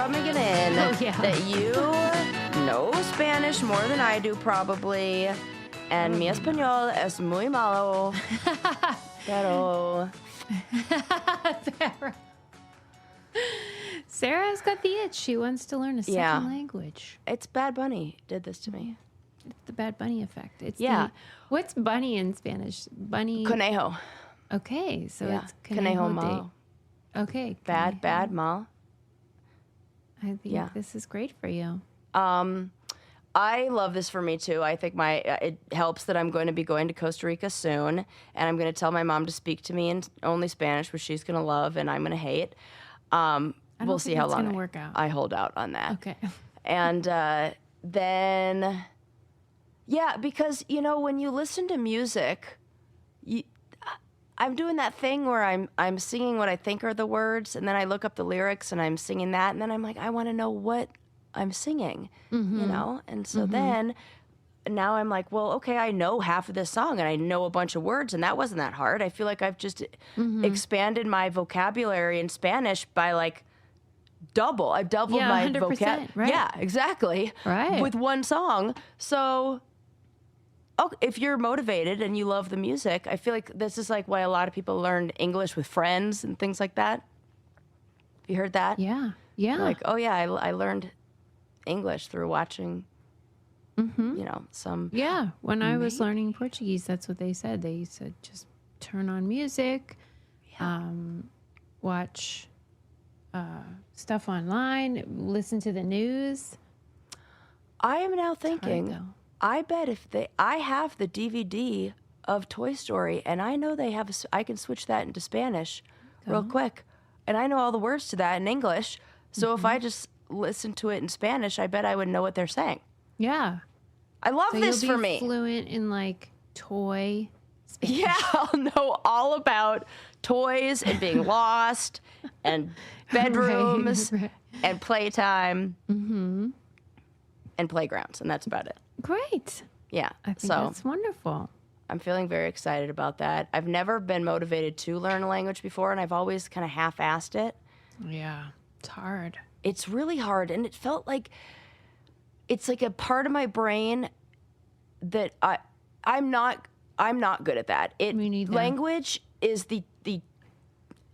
rubbing it in that you know Spanish more than I do, probably. And mi español es muy malo. Pero... Sarah's got the itch. She wants to learn a second language. It's Bad Bunny did this to me. It's the Bad Bunny effect. It's what's bunny in Spanish? Bunny. Conejo. Okay, so it's conejo malo. Okay. Bad mal. I think this is great for you. I love this for me too. I think it helps that I'm going to be going to Costa Rica soon, and I'm going to tell my mom to speak to me in only Spanish, which she's going to love and I'm going to hate. We'll see how long work out. I hold out on that. Okay. And then, because when you listen to music, I'm doing that thing where I'm singing what I think are the words, and then I look up the lyrics and I'm singing that, and then I'm like, I want to know what I'm singing, And so then now I'm like, well, okay, I know half of this song and I know a bunch of words, and that wasn't that hard. I feel like I've just expanded my vocabulary in Spanish by like double. I've doubled my vocabulary. Right. Yeah, exactly. Right. With one song. So if you're motivated and you love the music, I feel like this is like why a lot of people learn English with friends and things like that. Have you heard that? Yeah. Yeah. Like, oh yeah, I learned English through watching, some. Yeah. When I was learning Portuguese, that's what they said. They said just turn on music, watch stuff online, listen to the news. I am now thinking, I bet I have the DVD of Toy Story, and I know I can switch that into Spanish real quick. And I know all the words to that in English. So if I just listen to it in Spanish, I bet I would know what they're saying. Yeah. I love this for me. You'll be fluent in like toy Spanish. Yeah, I'll know all about toys and being lost and bedrooms and playtime and playgrounds, and that's about it. Great. Yeah. I think that's wonderful. I'm feeling very excited about that. I've never been motivated to learn a language before, and I've always kind of half-assed it. Yeah, it's hard. It's really hard, and it felt like it's like a part of my brain that I'm not good at that. Me neither. Language is the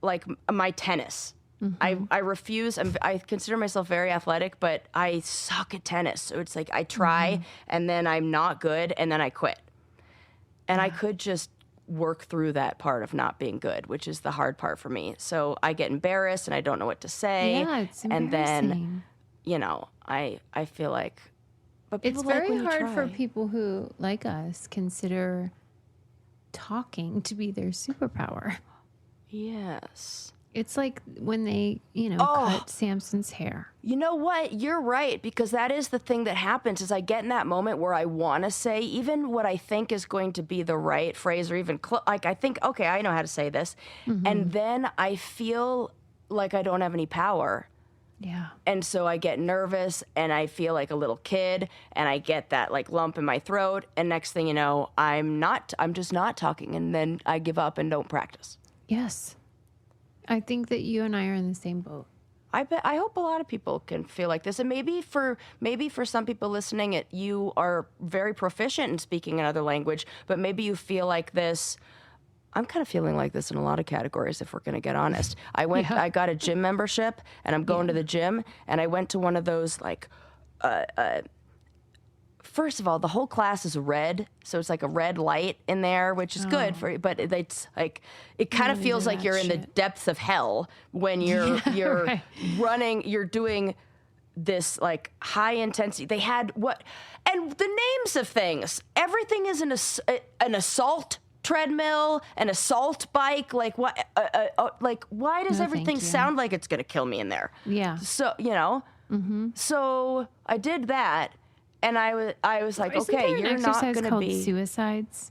like my tennis. I refuse. I consider myself very athletic, but I suck at tennis. So it's like I try, and then I'm not good, and then I quit. And I could just work through that part of not being good, which is the hard part for me. So I get embarrassed and I don't know what to say. Yeah, it's embarrassing. And then, I feel like, but people it's like very when you hard try. for people who, like us, consider talking to be their superpower. Yes. It's like when they, cut Samson's hair. You know what? You're right, because that is the thing that happens is I get in that moment where I want to say even what I think is going to be the right phrase or even I think, okay, I know how to say this. And then I feel like I don't have any power. Yeah. And so I get nervous and I feel like a little kid and I get that like lump in my throat. And next thing you know, I'm just not talking. And then I give up and don't practice. Yes. I think that you and I are in the same boat. I hope a lot of people can feel like this. And maybe for some people listening, you are very proficient in speaking another language, but maybe you feel like this. I'm kind of feeling like this in a lot of categories, if we're going to get honest. I got a gym membership, and I'm going to the gym, and I went to one of those, like, first of all, the whole class is red, so it's like a red light in there, which is good for you, but it's like, it kind of feels like you're in the depths of hell when you're running, you're doing this, like, high intensity. They had and the names of things, everything is an assault treadmill, an assault bike, like what? Why does everything sound like it's gonna kill me in there? Yeah. So so I did that, and I was like, okay, you're not gonna be suicides.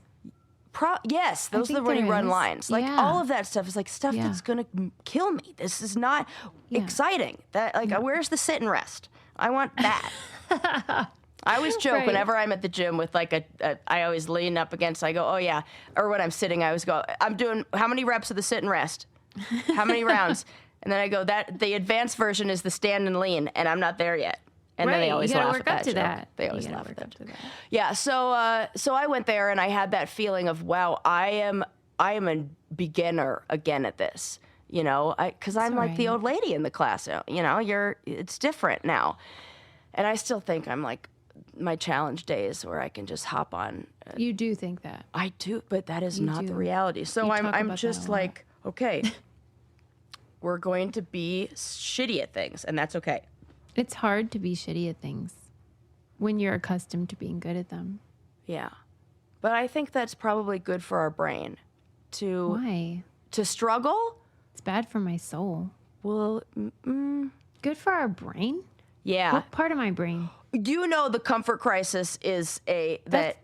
Yes, those are when you run lines. Like all of that stuff is like stuff that's gonna kill me. This is not exciting. That where's the sit and rest? I want that. I always joke whenever I'm at the gym with I always lean up against, I go, oh yeah. Or when I'm sitting, I always go, I'm doing, how many reps of the sit and rest? How many rounds? And then I go, that the advanced version is the stand and lean, and I'm not there yet. And then they always laugh at that joke. They always laugh at that joke. Yeah, so I went there and I had that feeling of, wow, I am a beginner again at this, you know, because I'm like the old lady in the class. You know, it's different now, and I still think I'm like my challenge days where I can just hop on. You do think that? I do, but that is not the reality. So I'm just like, okay, we're going to be shitty at things, and that's okay. It's hard to be shitty at things when you're accustomed to being good at them. Yeah. But I think that's probably good for our brain to... Why? To struggle? It's bad for my soul. Well, good for our brain? Yeah. What part of my brain? You know, the comfort crisis is that's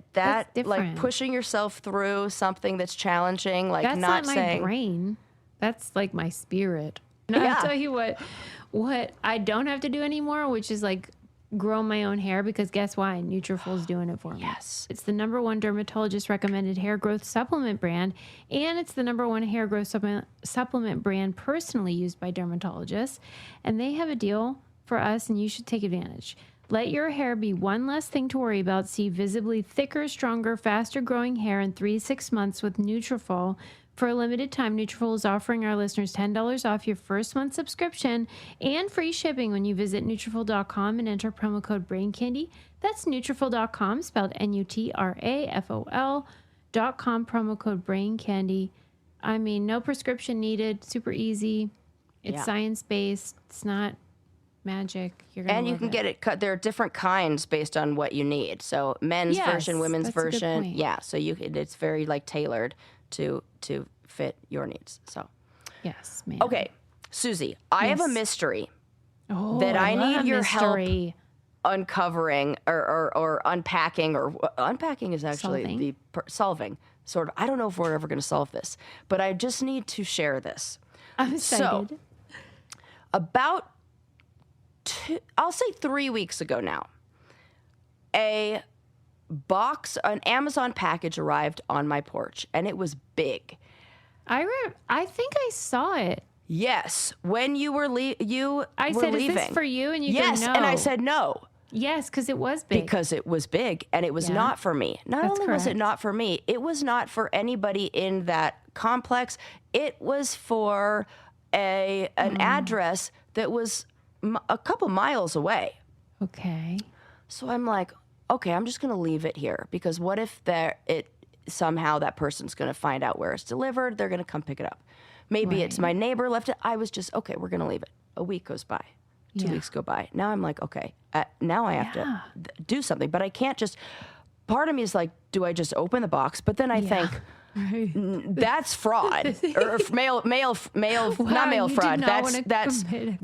like pushing yourself through something that's challenging, like that's not my saying... brain. That's like my spirit. And Yeah. I'll tell you what I don't have to do anymore, which is like grow my own hair, because guess why? Nutrafol's doing it for me. Yes. It's the #1 dermatologist recommended hair growth supplement brand, and it's the #1 hair growth supplement brand personally used by dermatologists. And they have a deal for us, and you should take advantage. Let your hair be one less thing to worry about. See visibly thicker, stronger, faster growing hair in 3 to 6 months with Nutrafol. For a limited time, Nutrafol is offering our listeners $10 off your first month subscription and free shipping when you visit Nutrafol.com and enter promo code BRAINCANDY. That's Nutrafol.com, spelled Nutrafol.com, promo code BRAINCANDY. I mean, no prescription needed, super easy. It's science-based. It's not magic. You're gonna and you can get it cut. There are different kinds based on what you need. So men's version, women's version. Yeah, so it's very like tailored to fit your needs. So yes, ma'am. Okay, Susie, I have a mystery that I need your help uncovering or unpacking, or unpacking is actually solving sort of. I don't know if we're ever going to solve this, but I just need to share this. I'm excited. So, about I'll say 3 weeks ago now, an Amazon package arrived on my porch, and it was big. I think I saw it. Yes, when you were leaving. I said, "Is this for you?" And you yes, go, "No." And I said no. Yes, because it was big. Because it was big, and it was not for me. Not only was it not for me, it was not for anybody in that complex. It was for an address that was a couple miles away. Okay. So I'm like, okay, I'm just going to leave it here, because what if somehow that person's going to find out where it's delivered? They're going to come pick it up. Maybe it's my neighbor left it. I was just, okay, we're going to leave it. A week goes by. 2 weeks go by. Now I'm like, okay, now I have to do something, but I can't just, part of me is like, do I just open the box? But then I think, that's fraud, or mail, wow, not mail fraud. That's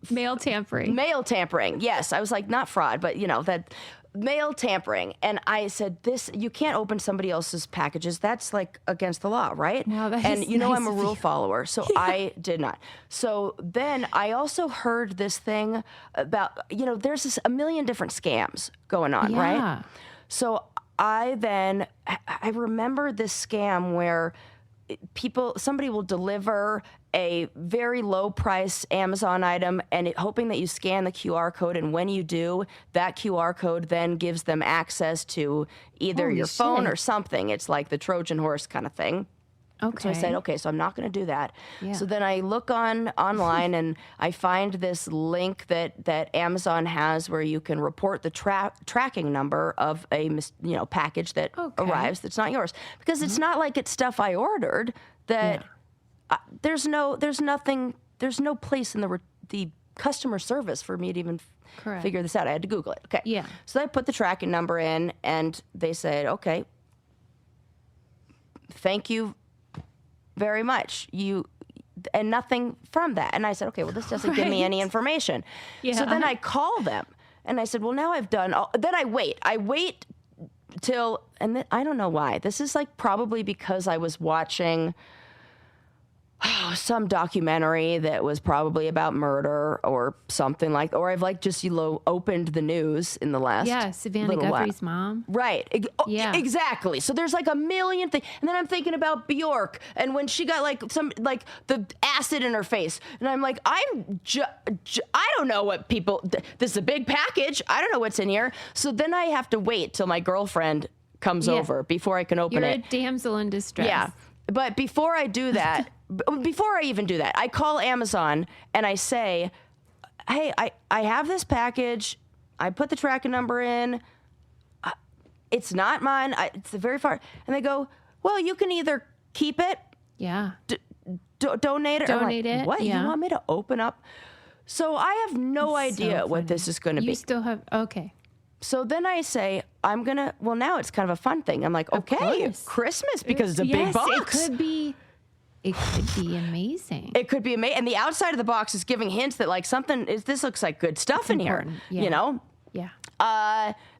mail tampering. Mail tampering. Yes, I was like, not fraud, but that mail tampering. And I said, you can't open somebody else's packages. That's like against the law, right? Wow, that and is nice I'm a rule follower, so I did not. So then I also heard this thing about, there's a million different scams going on, right? So I remember this scam where somebody will deliver a very low price Amazon item and hoping that you scan the QR code. And when you do, that QR code then gives them access to either your phone or something. It's like the Trojan horse kind of thing. Okay. So I said, okay, so I'm not going to do that. Yeah. So then I look online and I find this link that Amazon has where you can report the tracking number of a package that arrives that's not yours, because it's not like it's stuff I ordered. That there's no place in the customer service for me to even figure this out. I had to Google it. Okay. Yeah. So I put the tracking number in, and they said, okay, thank you very much. And nothing from that. And I said, okay, well, this doesn't give me any information. Yeah. So then I call them and I said, well, now I've done then I wait till, and then, I don't know why. This is like probably because I was watching some documentary that was probably about murder or something like, or I've like just opened the news in the last Savannah little while. Guthrie's mom. Right. Yeah. Exactly. So there's like a million things. And then I'm thinking about Bjork and when she got like the acid in her face. And I'm like, I don't know what people, this is a big package. I don't know what's in here. So then I have to wait till my girlfriend comes over before I can open You're it. a damsel in distress. Yeah. But before I do that, before I even do that, I call Amazon and I say, hey, I have this package. I put the tracking number in. It's not mine. It's very far. And they go, well, you can either keep it. Yeah. Donate it. Donate it. What? Yeah. You want me to open up? So I have no idea what this is going to be. You still have, okay. So then I say, well, now it's kind of a fun thing. I'm like, okay, Christmas, because it's a big box. It could be amazing. It could be amazing. And the outside of the box is giving hints that like this looks like good stuff in here, you know? Yeah.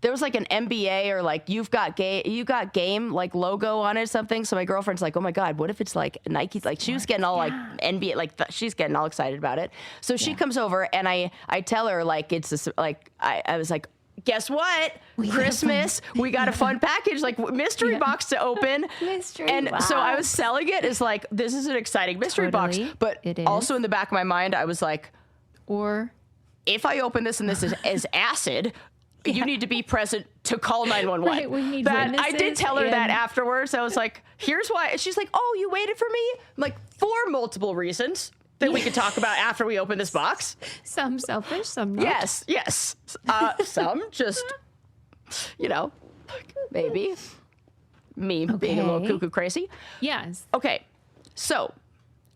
There was like an NBA or like you got game like logo on it or something. So my girlfriend's like, oh my God, what if it's like Nike? Like she was getting all like NBA, like she's getting all excited about it. So she comes over and I tell her like, it's this, like, I was like, guess what? Christmas, we got a fun package, like mystery box to open. Mystery box. So I was selling it as like, this is an exciting mystery box. But also in the back of my mind, I was like, or if I open this and this is acid, you need to be present to call 911. Right, we need witnesses. I did tell her that afterwards. I was like, here's why. She's like, oh, you waited for me? I'm like, for multiple reasons that we could talk about after we open this box. Some selfish, some not. Yes. Some just, maybe me being a little cuckoo crazy. Yes. Okay. So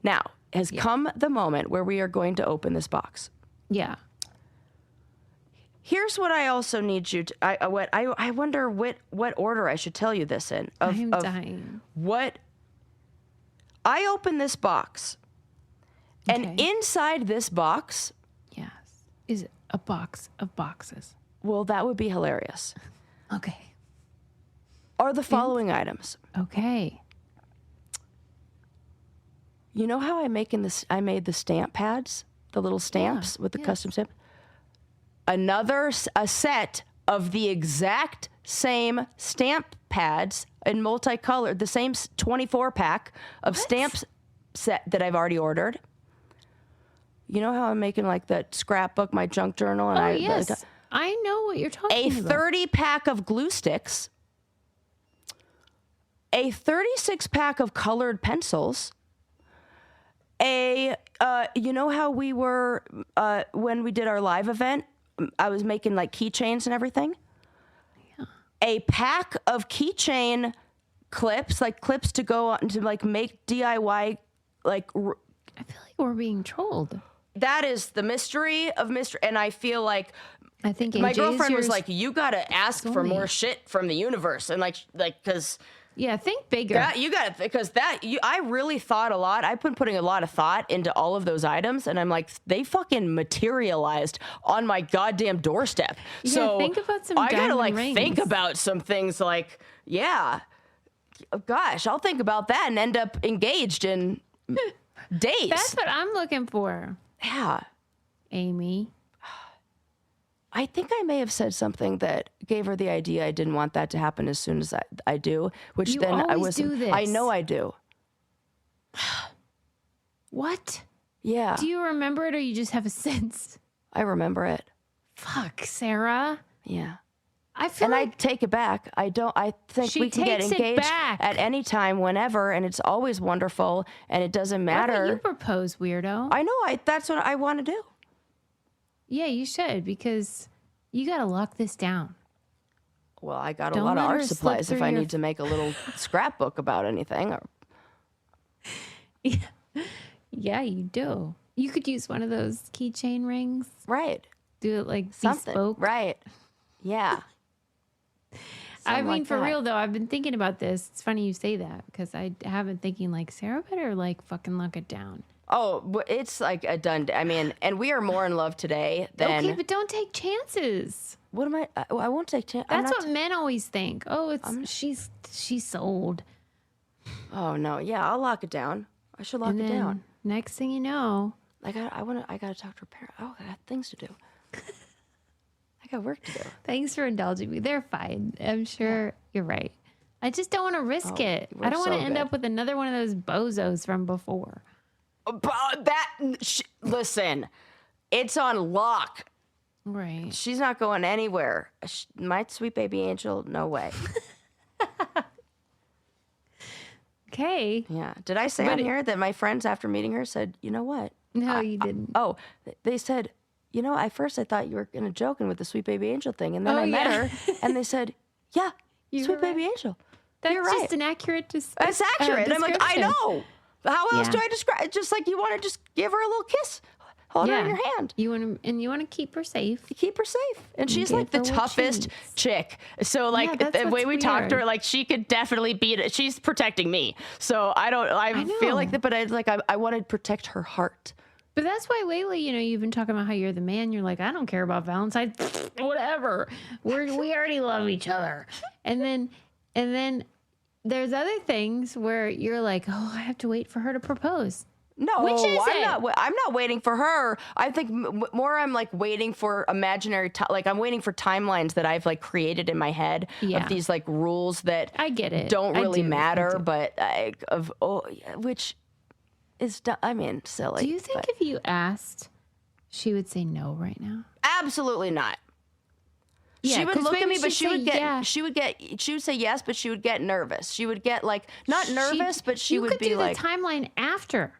now has come the moment where we are going to open this box. Yeah. Here's what I also need you to, I wonder what order I should tell you this in. I'm dying. What, I open this box. And inside this box, yes, is a box of boxes. Well, that would be hilarious. Okay. Are the following items. Okay. You know how I made the stamp pads, the little stamps with the custom stamp? A set of the exact same stamp pads in multicolored, the same 24 pack of stamps set that I've already ordered. You know how I'm making like that scrapbook, my junk journal? And yes. I know what you're talking about. A 30 pack of glue sticks, a 36 pack of colored pencils, you know how we were, when we did our live event, I was making like keychains and everything? Yeah. A pack of keychain clips, like clips to go on to like make DIY, like. I feel like we're being trolled. That is the mystery of mystery. And I feel like my girlfriend was like, you got to ask for more shit from the universe. And like, cause think bigger. You got to, because I really thought a lot. I've been putting a lot of thought into all of those items. And I'm like, they fucking materialized on my goddamn doorstep. So think about some I got to like rings. think about some things like, gosh, I'll think about that and end up engaged in days. That's what I'm looking for. Yeah. Amy. I think I may have said something that gave her the idea I didn't want that to happen as soon as I do, which you then I always wasn't. Do this. I know I do. What? Yeah. Do you remember it or you just have a sense? I remember it. Fuck, Sarah. Yeah. I feel and like I take it back. I think we can get engaged at any time, whenever, and it's always wonderful, and it doesn't matter. Why don't you propose, weirdo? I know. That's what I want to do. Yeah, you should, because you got to lock this down. Well, I got a lot of art supplies if I need to make a little scrapbook about anything. Yeah, you do. You could use one of those keychain rings. Right. Do it like something. Bespoke. Right. Yeah. I mean, for real though, I've been thinking about this. It's funny you say that because I have been thinking like Sarah better like fucking lock it down. Oh, it's like a done. I mean, and we are more in love today than. Okay, but don't take chances. What am I? I won't take chances. That's what men always think. Oh, she's sold. Oh no, yeah, I'll lock it down. I should lock And it then down. next thing you know, I gotta talk to her parent. Oh, I got things to do. I got work to do. thanks for indulging me. They're fine. I'm sure you're right. I just don't want to risk it. we're I don't want so to end good. up with another one of those bozos from before. Listen, it's on lock. Right. She's not going anywhere. My sweet baby angel, no way. Okay. Yeah. Did I say on here that my friends after meeting her said, you know what? No, you didn't. They said, at first I thought you were going to joking with the sweet baby angel thing. And then I met her and they said, yeah, You sweet were baby right. angel. That's You're right. just an accurate That's accurate. And I'm like, I description. know. How else Yeah. do I describe it? Just like you want to just give her a little kiss. Hold her in your hand. You want to keep her safe. You keep her safe. And she's give like the her what she toughest needs. chick. So like that's the way what's we talked to her, weird. like she could definitely beat it. She's protecting me. So I feel like know. that, but I want to protect her heart. But that's why lately, you've been talking about how you're the man. You're like, I don't care about Valentine's, whatever. We already love each other. And then there's other things where you're like, oh, I have to wait for her to propose. No, Which is I'm not waiting for her. I think more I'm like waiting for imaginary, like I'm waiting for timelines that I've like created in my head Yeah. of these like rules that I get it. don't I really do. matter, but which is, silly. Do you think but if you asked, she would say no right now? absolutely not. Yeah, She would 'cause look at maybe me, but she'd say yeah. she would say yes, but she would get nervous. She would get like, not nervous, but she would be you could like, do the timeline after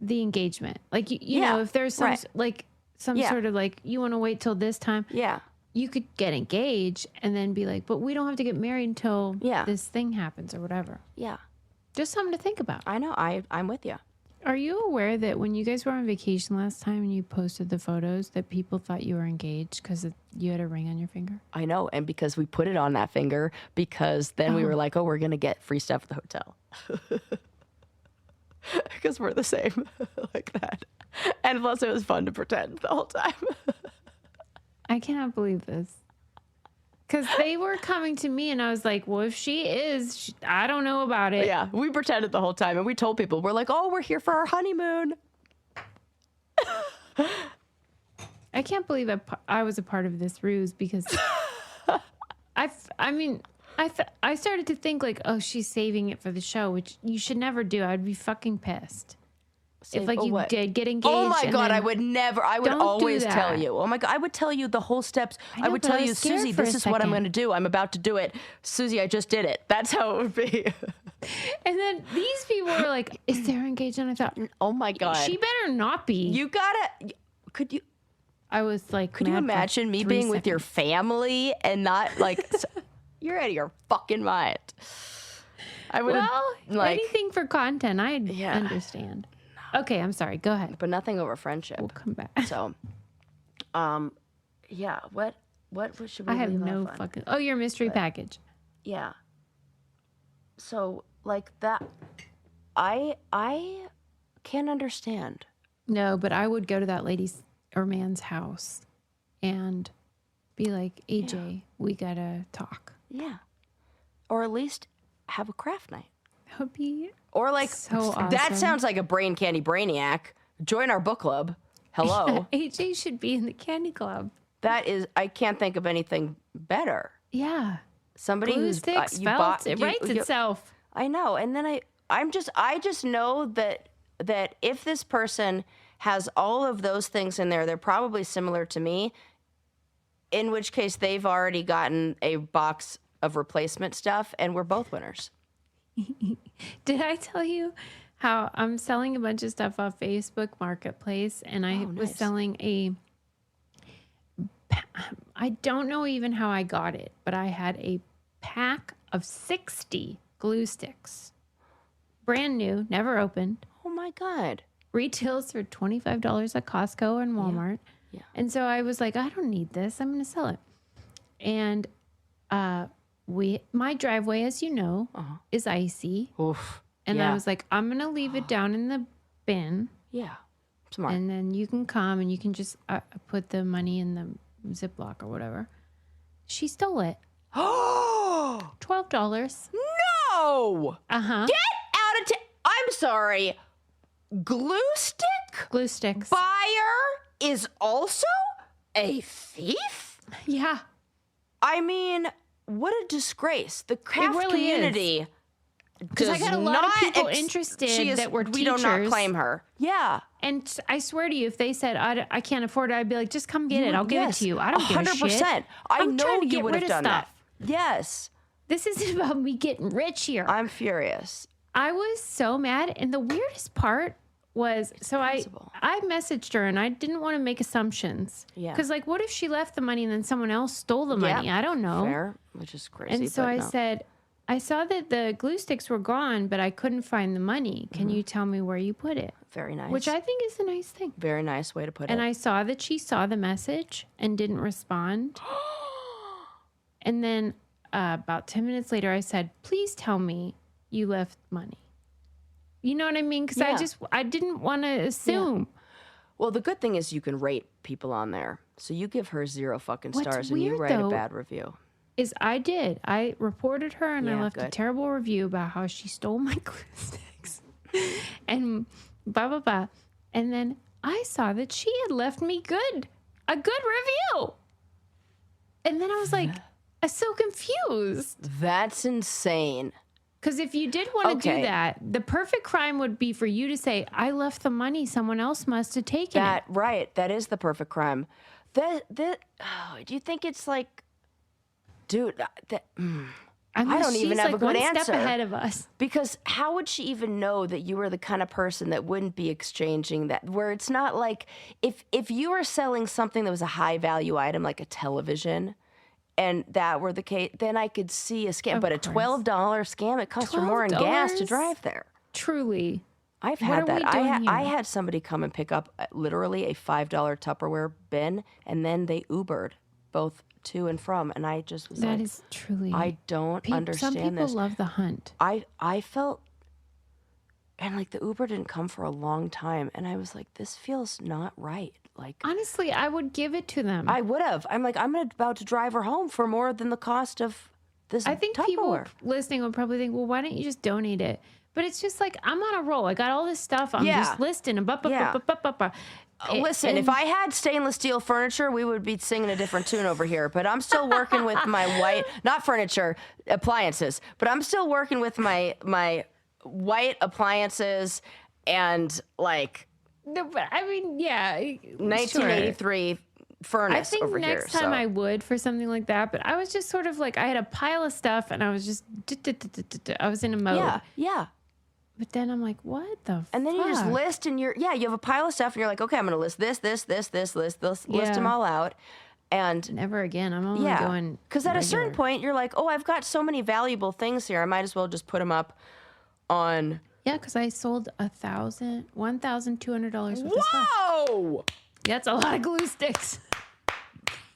the engagement. Like, you Yeah, know, if there's some, right. some Yeah. sort of like, you want to wait till this time, yeah, you could get engaged and then be like, but we don't have to get married until Yeah. this thing happens or whatever. yeah. Just something to think about. I know. I'm with you. Are you aware that when you guys were on vacation last time and you posted the photos that people thought you were engaged because you had a ring on your finger? I know. And because we put it on that finger, because then we were like, oh, we're going to get free stuff at the hotel. Because we're the same like that. And plus it was fun to pretend the whole time. I cannot believe this. Because they were coming to me and I was like, well, if she is, I don't know about it. Yeah, we pretended the whole time. And we told people, we're like, oh, we're here for our honeymoon. I can't believe I was a part of this ruse because I started to think like, oh, she's saving it for the show, which you should never do. I'd be fucking pissed. If like you did get engaged. Oh my and God, then- I would never, I would Don't do always tell that. you. Oh my God, I would tell you the whole steps. I know, would but tell I was you, scared Susie, for a this is what I'm second. going to do. I'm about to do it. Susie, I just did it. That's how it would be. And then these people were like, is there engaged? And I thought, Oh my God. she better not be. You gotta, I was like, could you mad for imagine me 3 being with your seconds. family and not like, you're out of your fucking mind. I would Well, like, anything for content, I Yeah. understand. Okay, I'm sorry. Go ahead. but nothing over friendship. We'll come back. So, yeah, what should we I have leave no off on? fucking. Oh, your mystery package. Yeah. So like that, I can't understand. No, but I would go to that lady's or man's house and be like, AJ, we gotta talk. Yeah. Or at least have a craft night. That would be Or like, so that awesome. sounds like a brain candy brainiac. Join our book club. Hello. AJ should be in the candy club. That is, I can't think of anything better. Yeah. Somebody Glue who's sticks, you felts, bought, it writes itself. I know. And then I just know that if this person has all of those things in there, they're probably similar to me, in which case they've already gotten a box of replacement stuff and we're both winners. Did I tell you how I'm selling a bunch of stuff off Facebook Marketplace and I was nice. selling I don't know even how I got it, but I had a pack of 60 glue sticks. Brand new, never opened. Oh my God. Retails for $25 at Costco and Walmart. Yeah. And so I was like, I don't need this. I'm going to sell it. And my driveway, as you know, is icy. Oof. And Yeah. I was like, I'm going to leave it down in the bin. Yeah. Smart. And then you can come and you can just put the money in the Ziploc or whatever. She stole it. Oh $12. no! Uh-huh. Get out of I'm sorry. glue stick Glue sticks. buyer is also a thief? Yeah. I mean, what a disgrace. The craft really is. community Because I got a lot of people interested that were we teachers. do not claim her. Yeah. And I swear to you, if they said, I can't afford it, I'd be like, just come get it. I'll give it to you. I don't give a shit. 100%. I'm know trying to you get would rid have of done stuff. that. Yes. This isn't about me getting rich here. I'm furious. I was so mad. And the weirdest part was, I messaged her and I didn't want to make assumptions. Yeah. Because, like, what if she left the money and then someone else stole the money? Yeah. I don't know. Fair, which is crazy. And so I said, I saw that the glue sticks were gone, but I couldn't find the money. Can you tell me where you put it? Very nice. Which I think is a nice thing. Very nice way to put it. And I saw that she saw the message and didn't respond. And then about 10 minutes later, I said, please tell me you left money. You know what I mean? Because I didn't want to assume. Yeah. Well, the good thing is you can rate people on there. So you give her 0 fucking stars and you write a bad review. I reported her and I left a good. terrible review about how she stole my glue sticks and blah, blah, blah. And then I saw that she had left me a good review. And then I was like, I'm so confused. That's insane. Because if you did want to do that, the perfect crime would be for you to say, I left the money. Someone else must have taken it. Right. That is the perfect crime. Do you think it's like, dude, I don't even have a good answer. She's step ahead of us. Because how would she even know that you were the kind of person that wouldn't be exchanging that? Where it's not like, if you were selling something that was a high value item, like a television, and that were the case, then I could see a scam. But a $12 scam, it costs you more in gas to drive there. Truly. I've had that. I had somebody come and pick up literally a $5 Tupperware bin, and then they Ubered both to and from, and I just was that is truly. I don't understand this. Some people this. love the hunt. I felt, and like the Uber didn't come for a long time, and I was like, this feels not right. Like, honestly, I would give it to them. I would have. I'm like, I'm about to drive her home for more than the cost of this. I think Tupperware. People listening would probably think, well, why don't you just donate it? But it's just like, I'm on a roll. I got all this stuff. I'm just listing. Listen, if I had stainless steel furniture, we would be singing a different tune over here. But I'm still working with my white, not furniture, appliances. But I'm still working with my white appliances and like. No, but I mean, yeah. 1983 furnace I think over here. next time I would for something like that. But I was just sort of like, I had a pile of stuff and I was just, I was in a mode. Yeah. But then I'm like, what the And then you just list and you have a pile of stuff and you're like, okay, I'm going to list this, list them all out. And never again. I'm only going. Because at a certain point, you're like, oh, I've got so many valuable things here. I might as well just put them up on. Yeah, because I sold $1,200 worth of stuff. Whoa! That's a lot of glue sticks.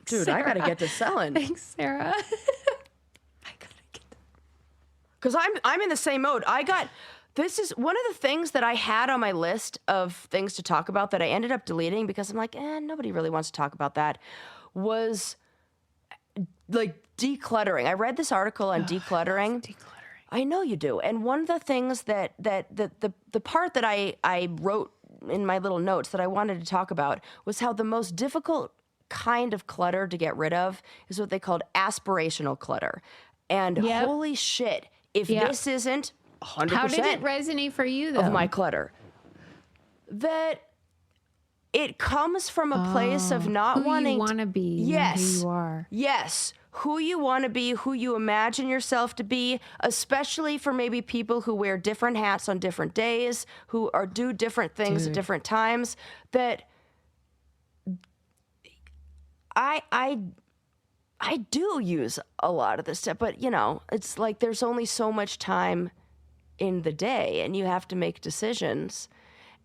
Dude, Sarah. I got to get to selling. Thanks, Sarah. Because I'm in the same mode. This is one of the things that I had on my list of things to talk about that I ended up deleting because I'm like, nobody really wants to talk about that, was like decluttering. I read this article on decluttering. I know you do. And one of the things that the part that I wrote in my little notes that I wanted to talk about was how the most difficult kind of clutter to get rid of is what they called aspirational clutter. And holy shit, if this isn't 100%. How did it resonate for you, though? Of my clutter. That it comes from a place of not wanting who you want to be. Yes. Who you are. Yes. Who you want to be, who you imagine yourself to be, especially for maybe people who wear different hats on different days, who do different things at different times. That I do use a lot of this stuff, but it's like there's only so much time in the day and you have to make decisions.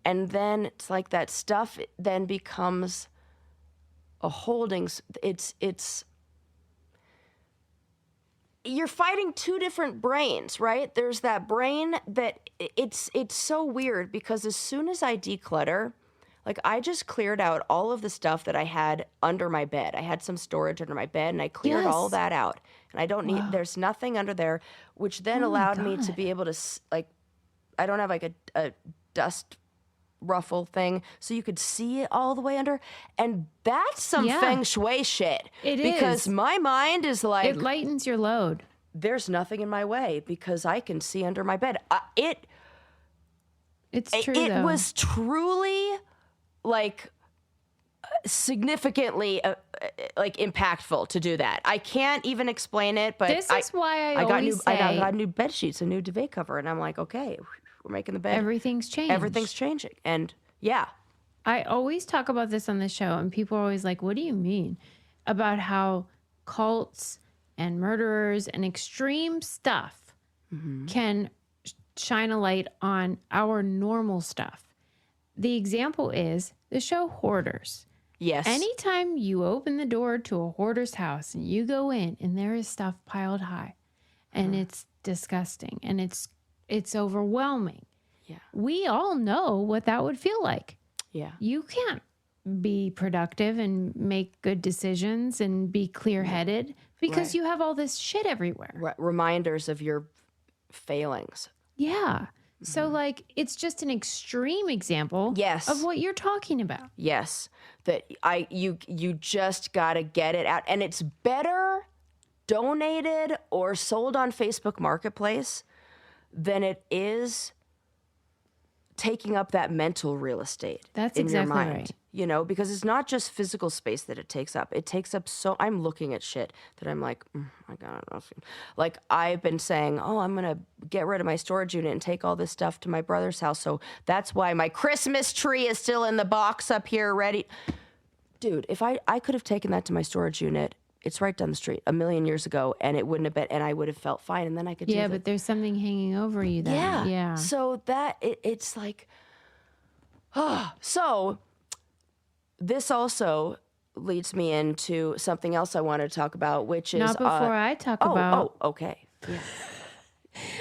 And then it's like that stuff then becomes a holdings. It's you're fighting two different brains, right? There's that brain that it's so weird because as soon as I declutter, like I just cleared out all of the stuff that I had under my bed. I had some storage under my bed and I cleared all that out. And I don't need, there's nothing under there, which then allowed me to be able to, like, I don't have like a dust ruffle thing so you could see it all the way under. And that's some Yeah. feng shui shit. It because is. my mind is like, It lightens your load. there's nothing in my way because I can see under my bed. It's true, It though. was truly like significantly like impactful to do that. I can't even explain it, but This is why I got always I say got new bed sheets, a new duvet cover, and I'm like, okay, we're making the bed. everything's changed. Everything's changing, and yeah, I always talk about this on the show, and people are always like, what do you mean? About how cults and murderers and extreme stuff can shine a light on our normal stuff. The example is the show Hoarders. yes, Anytime you open the door to a hoarder's house and you go in and there is stuff piled high and it's disgusting and it's overwhelming. Yeah. We all know what that would feel like. yeah, You can't be productive and make good decisions and be clear-headed because Right. you have all this shit everywhere. reminders of your failings. Yeah. So like it's just an extreme example Yes. of what you're talking about. Yes, that you just got to get it out, and it's better donated or sold on Facebook Marketplace than it is taking up that mental real estate. That's in exactly your mind, right. You know, because it's not just physical space that it takes up. It takes up I'm looking at shit that I'm like, I got nothing. Like I've been saying, oh, I'm gonna get rid of my storage unit and take all this stuff to my brother's house. So that's why my Christmas tree is still in the box up here ready. Dude, if I could have taken that to my storage unit, it's right down the street a million years ago, and it wouldn't have been, and I would have felt fine, and then I could Yeah, do but there's something hanging over you then. yeah. Yeah. So that it's like, so this also leads me into something else I wanted to talk about, which is Not before I talk about okay. Yeah.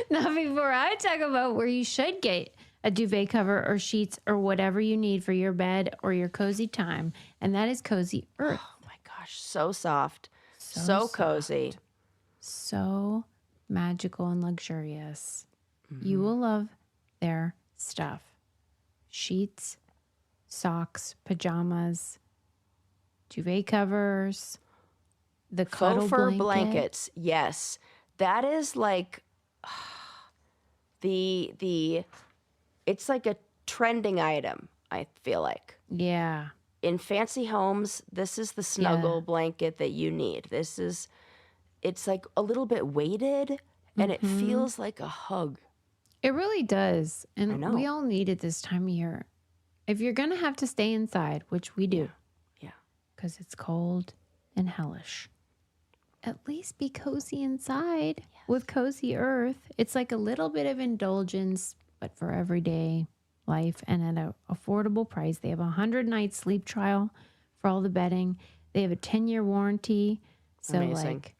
not before I talk about where you should get a duvet cover or sheets or whatever you need for your bed or your cozy time, and that is Cozy Earth. Oh my gosh, so soft, so soft. cozy. So magical and luxurious. Mm-hmm. You will love their stuff. Sheets, socks, pajamas, duvet covers, the cuddle Faux fur blanket. blankets, yes, that is like the it's like a trending item. I feel like Yeah. in fancy homes, this is the snuggle Yeah. blanket that you need. It's like a little bit weighted, and it feels like a hug. It really does. And know. we all need it this time of year. If you're going to have to stay inside, which we do, Yeah. because it's cold and hellish, at least be cozy inside with Cozy Earth. It's like a little bit of indulgence, but for everyday life and at an affordable price. They have a 100-night sleep trial for all the bedding. They have a 10-year warranty. So Amazing. like,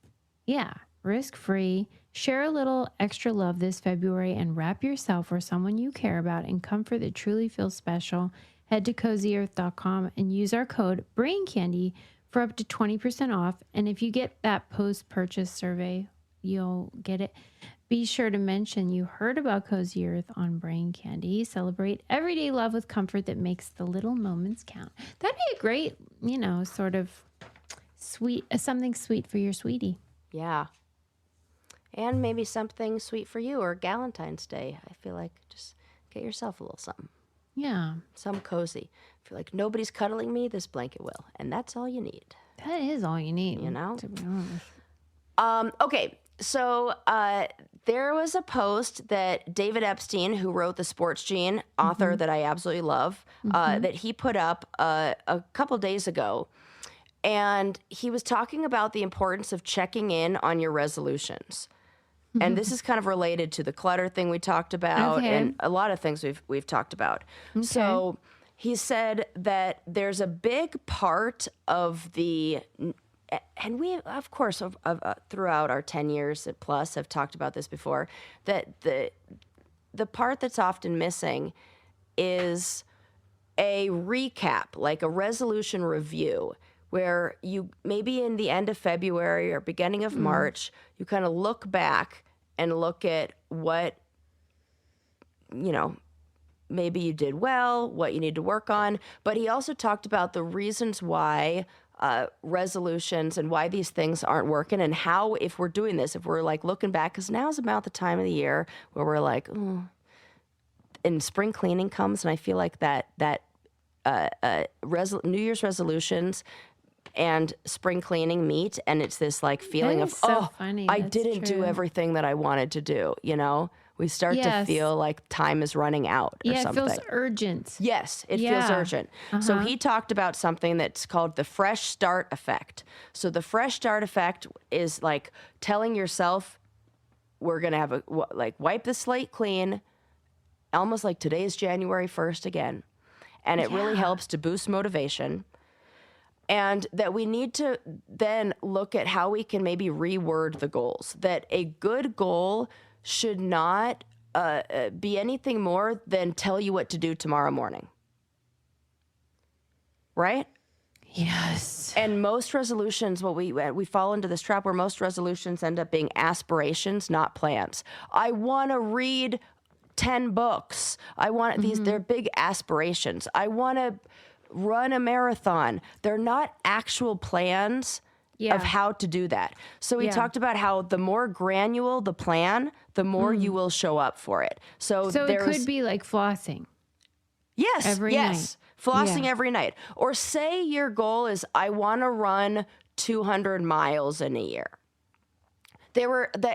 yeah, risk-free. Share a little extra love this February and wrap yourself or someone you care about in comfort that truly feels special. Head to cozyearth.com and use our code BRAINCANDY for up to 20% off. And if you get that post-purchase survey, you'll get it. Be sure to mention you heard about Cozy Earth on Brain Candy. Celebrate everyday love with comfort that makes the little moments count. That'd be a great, sort of sweet, something sweet for your sweetie. Yeah. And maybe something sweet for you or Galentine's Day. I feel like just get yourself a little something. Yeah, Some cozy. I feel like nobody's cuddling me, this blanket will. And that's all you need. that is all you need. You know? To be honest. Okay, so there was a post that David Epstein, who wrote The Sports Gene, author that I absolutely love, that he put up a couple days ago. And he was talking about the importance of checking in on your resolutions. And this is kind of related to the clutter thing we talked about Okay. and a lot of things we've talked about. So he said that there's a big part of and we, of course, throughout our 10 years plus have talked about this before, that the part that's often missing is a recap, like a resolution review, where you maybe in the end of February or beginning of March, you kind of look back and look at what, maybe you did well, what you need to work on. But he also talked about the reasons why resolutions and why these things aren't working, and how, if we're doing this, if we're like looking back, because now's about the time of the year where we're like, oh, and spring cleaning comes, and I feel like that New Year's resolutions and spring cleaning meet, and it's this like feeling of, funny. I That's didn't do true. everything that I wanted to do, We start to Yes. feel like time is running out or Yeah, something. it feels urgent. Yes, it feels Yeah. urgent. So he talked about something that's called the fresh start effect. So the fresh start effect is like telling yourself, we're going to have wipe the slate clean, almost like today's January 1st again. And it really helps to boost motivation. And that we need to then look at how we can maybe reword the goals. That a good goal should not be anything more than tell you what to do tomorrow morning. Right? Yes. And most resolutions, we fall into this trap where most resolutions end up being aspirations, not plans. I want to read 10 books. I want these, they're big aspirations. I want to run a marathon. They're not actual plans of how to do that. So we talked about how the more granular the plan, the more you will show up for it. So it could be like flossing. Yes. Every night. Flossing every night. Or say your goal is, I want to run 200 miles in a year.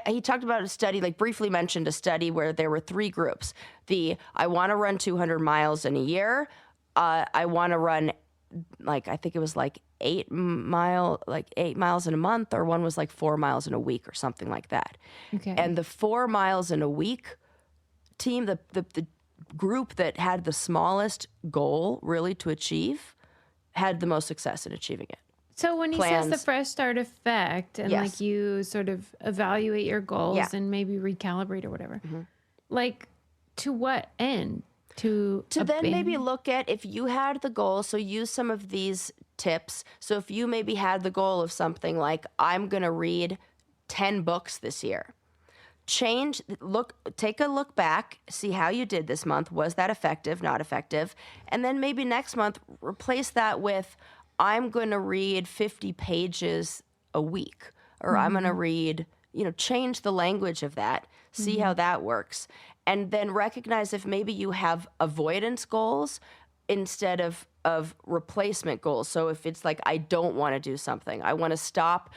He talked about a study, like briefly mentioned a study where there were 3 groups. I want to run 200 miles in a year. I want to run, I think it was 8 miles in a month, or one was 4 miles in a week or something like that. Okay. And the 4 miles in a week team, the group that had the smallest goal really to achieve, had the most success in achieving it. So when he says the fresh start effect, and you sort of evaluate your goals and maybe recalibrate or whatever, to what end? To then maybe look at, if you had the goal, so use some of these tips. So if you maybe had the goal of something like, I'm going to read 10 books this year. Take a look back, see how you did this month. Was that effective, not effective? And then maybe next month, replace that with, I'm going to read 50 pages a week, or I'm going to read, change the language of that, see how that works. And then recognize if maybe you have avoidance goals instead of replacement goals. So if it's I don't want to do something, I want to stop,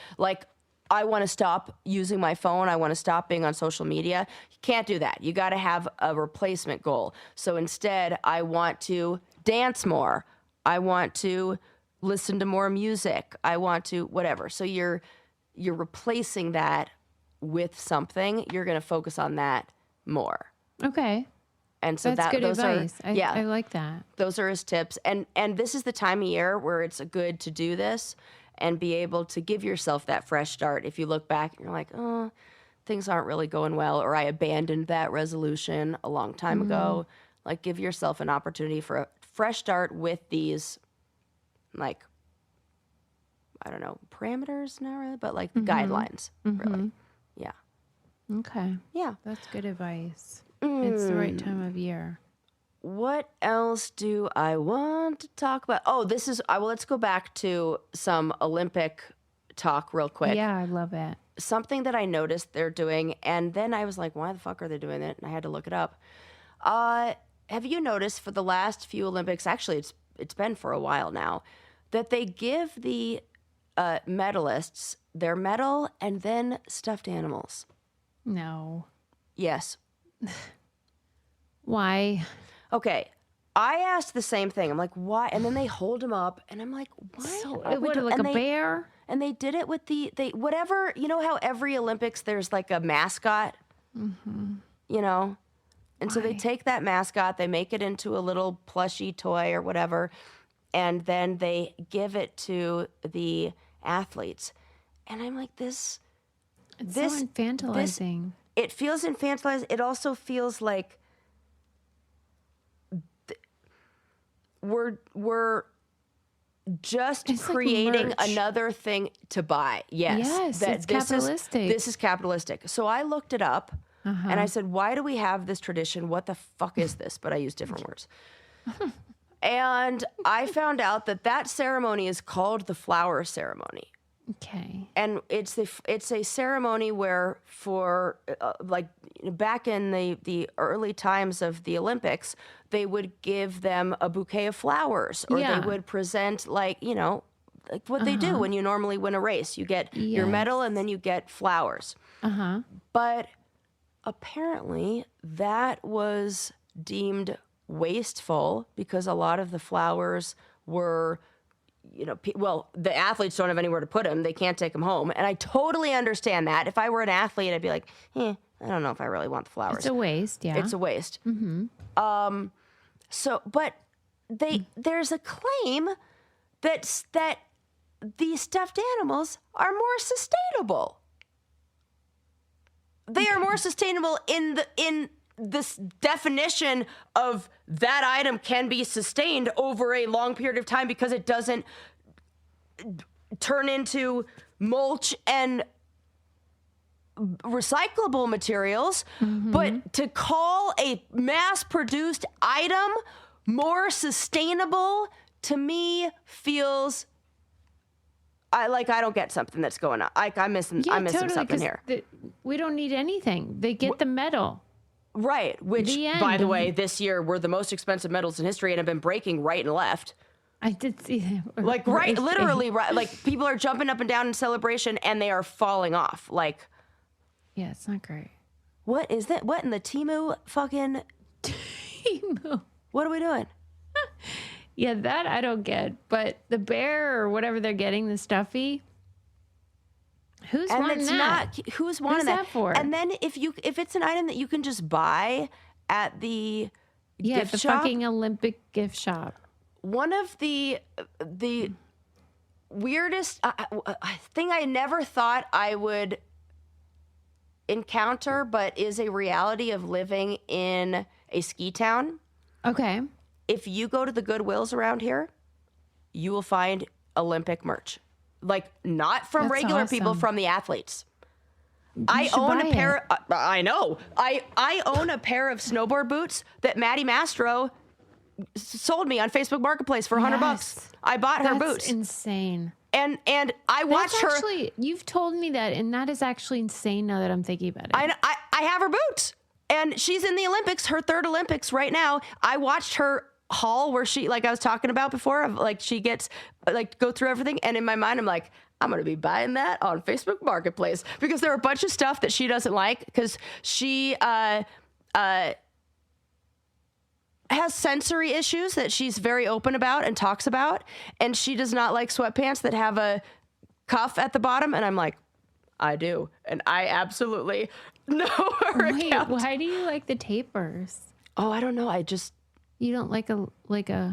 I want to stop using my phone, I want to stop being on social media. You can't do that. You got to have a replacement goal. So instead, I want to dance more. I want to listen to more music. I want to whatever. So you're replacing that with something. You're going to focus on that more. Okay. And so that's good those advice. are I like that. Those are his tips. And this is the time of year where it's good to do this and be able to give yourself that fresh start. If you look back and you're like, oh, things aren't really going well, or I abandoned that resolution a long time ago, give yourself an opportunity for a fresh start with these, I don't know, parameters, not really, but guidelines, really. Yeah. Okay. Yeah. That's good advice. It's the right time of year. What else do I want to talk about? Oh, let's go back to some Olympic talk real quick. Yeah, I love it. Something that I noticed they're doing, and then I was like, why the fuck are they doing it? And I had to look it up. Have you noticed for the last few Olympics, actually it's been for a while now, that they give the medalists their medal and then stuffed animals? No. Yes. Why? Okay. I asked the same thing. I'm like, why? And then they hold him up, and I'm like, why? So it would like a bear? And they did it with whatever, how every Olympics there's a mascot, And so they take that mascot, they make it into a little plushy toy or whatever, and then they give it to the athletes. And I'm like, It's so infantilizing. It feels infantilized. It also feels like we're just creating another thing to buy. Yes, it's capitalistic. This is capitalistic. So I looked it up. And I said, why do we have this tradition? What the fuck is this? But I use different words. And I found out that ceremony is called the flower ceremony. Okay. And it's a ceremony where for like back in the early times of the Olympics, they would give them a bouquet of flowers, or they would present like what they do when you normally win a race. You get your medal and then you get flowers. But apparently that was deemed wasteful because a lot of the flowers were, the athletes don't have anywhere to put them. They can't take them home. And I totally understand that. If I were an athlete, I'd be like, I don't know if I really want the flowers. It's a waste, yeah. It's a waste. But there's a claim that these stuffed animals are more sustainable. They are more sustainable in this definition of that item can be sustained over a long period of time because it doesn't turn into mulch and recyclable materials. But to call a mass-produced item more sustainable, to me, feels I don't get something that's going on. I'm missing something here. We don't need anything. They get the medal. Right, which, by the way, this year were the most expensive medals in history and have been breaking right and left. I did see that. Like, right, literally, right. Like, people are jumping up and down in celebration and they are falling off. Like, yeah, it's not great. What is that? What in the Temu fucking... Temu. What are we doing? Yeah, that I don't get. But the bear or whatever they're getting, the stuffy... Who's wanting that? Who's wanting that for? And then if it's an item that you can just buy at the gift shop, fucking Olympic gift shop. One of the weirdest thing I never thought I would encounter, but is a reality of living in a ski town. Okay. If you go to the Goodwills around here, you will find Olympic merch. Like, not from regular people, from the athletes. I own a pair. I know. I own a pair of snowboard boots that Maddie Mastro sold me on Facebook Marketplace for $100. I bought her boots. That's insane. And I watched her. Actually, you've told me that, and that is actually insane now that I'm thinking about it. I have her boots, and she's in the Olympics, her third Olympics right now. I watched her haul where she, like I was talking about before, of like she gets like go through everything, and in my mind I'm like, I'm gonna be buying that on Facebook Marketplace because there are a bunch of stuff that she doesn't like because she has sensory issues that she's very open about and talks about, and she does not like sweatpants that have a cuff at the bottom, and I'm like, I do, and I absolutely know her account. Why do you like the tapers? Oh, I don't know. You don't like a